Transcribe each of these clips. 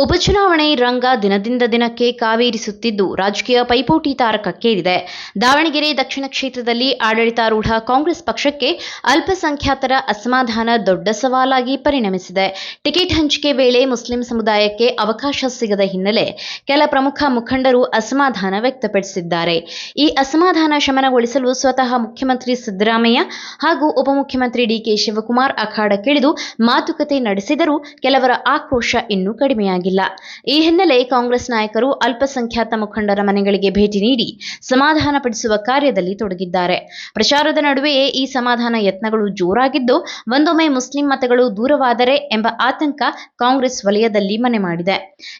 ಉಪಚುನಾವಣೆ ರಂಗ ದಿನದಿಂದ ದಿನಕ್ಕೆ ಕಾವೇರಿಸುತ್ತಿದ್ದು ರಾಜಕೀಯ ಪೈಪೋಟಿ ತಾರಕಕ್ಕೇರಿದೆ. ದಾವಣಗೆರೆ ದಕ್ಷಿಣ ಕ್ಷೇತ್ರದಲ್ಲಿ ಆಡಳಿತಾರೂಢ ಕಾಂಗ್ರೆಸ್ ಪಕ್ಷಕ್ಕೆ ಅಲ್ಪಸಂಖ್ಯಾತರ ಅಸಮಾಧಾನ ದೊಡ್ಡ ಸವಾಲಾಗಿ ಪರಿಣಮಿಸಿದೆ. ಟಿಕೆಟ್ ಹಂಚಿಕೆ ವೇಳೆ ಮುಸ್ಲಿಂ ಸಮುದಾಯಕ್ಕೆ ಅವಕಾಶ ಸಿಗದ ಹಿನ್ನೆಲೆ ಕೆಲ ಪ್ರಮುಖ ಮುಖಂಡರು ಅಸಮಾಧಾನ ವ್ಯಕ್ತಪಡಿಸಿದ್ದಾರೆ. ಈ ಅಸಮಾಧಾನ ಶಮನಗೊಳಿಸಲು ಸ್ವತಃ ಮುಖ್ಯಮಂತ್ರಿ ಸಿದ್ದರಾಮಯ್ಯ ಹಾಗೂ ಉಪಮುಖ್ಯಮಂತ್ರಿ ಡಿಕೆ ಶಿವಕುಮಾರ್ ಅಖಾಡಕ್ಕಿಳಿದು ಮಾತುಕತೆ ನಡೆಸಿದರೂ ಕೆಲವರ ಆಕ್ರೋಶ ಇನ್ನೂ ಕಡಿಮೆಯಾಗಿಲ್ಲ. ಈ ಹಿನ್ನೆಲೆ ಕಾಂಗ್ರೆಸ್ ನಾಯಕರು ಅಲ್ಪಸಂಖ್ಯಾತ ಮುಖಂಡರ ಮನೆಗಳಿಗೆ ಭೇಟಿ ನೀಡಿ ಸಮಾಧಾನಪಡಿಸುವ ಕಾರ್ಯದಲ್ಲಿ ತೊಡಗಿದ್ದಾರೆ. ಪ್ರಚಾರದ ನಡುವೆಯೇ ಈ ಸಮಾಧಾನ ಯತ್ನಗಳು ಜೋರಾಗಿದ್ದು, ಒಂದೊಮ್ಮೆ ಮುಸ್ಲಿಂ ಮತಗಳು ದೂರವಾದರೆ ಎಂಬ ಆತಂಕ ಕಾಂಗ್ರೆಸ್ ವಲಯದಲ್ಲಿ ಮನೆ ಮಾಡಿದೆ.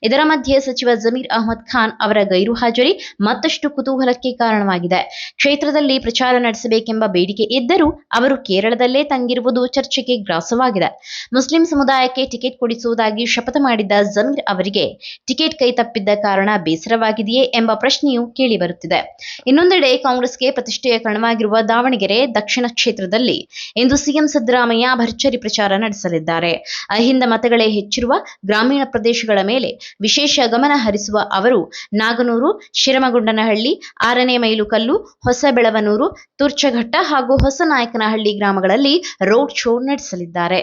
ಇದರ ಮಧ್ಯೆ ಸಚಿವ ಜಮೀರ್ ಅಹ್ಮದ್ ಖಾನ್ ಅವರ ಗೈರು ಹಾಜರಿ ಮತ್ತಷ್ಟು ಕುತೂಹಲಕ್ಕೆ ಕಾರಣವಾಗಿದೆ. ಕ್ಷೇತ್ರದಲ್ಲಿ ಪ್ರಚಾರ ನಡೆಸಬೇಕೆಂಬ ಬೇಡಿಕೆ ಇದ್ದರೂ ಅವರು ಕೇರಳದಲ್ಲೇ ತಂಗಿರುವುದು ಚರ್ಚೆಗೆ ಗ್ರಾಸವಾಗಿದೆ. ಮುಸ್ಲಿಂ ಸಮುದಾಯಕ್ಕೆ ಟಿಕೆಟ್ ಕೊಡಿಸುವುದಾಗಿ ಶಪಥ ಮಾಡಿದ್ದ ಜಮೀರ್ ಅವರಿಗೆ ಟಿಕೆಟ್ ಕೈ ತಪ್ಪಿದ್ದ ಕಾರಣ ಬೇಸರವಾಗಿದೆಯೇ ಎಂಬ ಪ್ರಶ್ನೆಯೂ ಕೇಳಿಬರುತ್ತಿದೆ. ಇನ್ನೊಂದೆಡೆ ಕಾಂಗ್ರೆಸ್ಗೆ ಪ್ರತಿಷ್ಠೆಯ ಕಣವಾಗಿರುವ ದಾವಣಗೆರೆ ದಕ್ಷಿಣ ಕ್ಷೇತ್ರದಲ್ಲಿ ಇಂದು ಸಿಎಂ ಸಿದ್ದರಾಮಯ್ಯ ಭರ್ಜರಿ ಪ್ರಚಾರ ನಡೆಸಲಿದ್ದಾರೆ. ಅಹಿಂದ ಮತಗಳೇ ಹೆಚ್ಚಿರುವ ಗ್ರಾಮೀಣ ಪ್ರದೇಶಗಳ ಮೇಲೆ ವಿಶೇಷ ಗಮನ ಹರಿಸುವ ಅವರು ನಾಗನೂರು, ಶಿರಮಗೊಂಡನಹಳ್ಳಿ, 6ನೇ ಮೈಲುಕಲ್ಲು, ಹೊಸಬೆಳವನೂರು, ತುರ್ಚಘಟ್ಟ ಹಾಗೂ ಹೊಸನಾಯಕನಹಳ್ಳಿ ಗ್ರಾಮಗಳಲ್ಲಿ ರೋಡ್ ಶೋ ನಡೆಸಲಿದ್ದಾರೆ.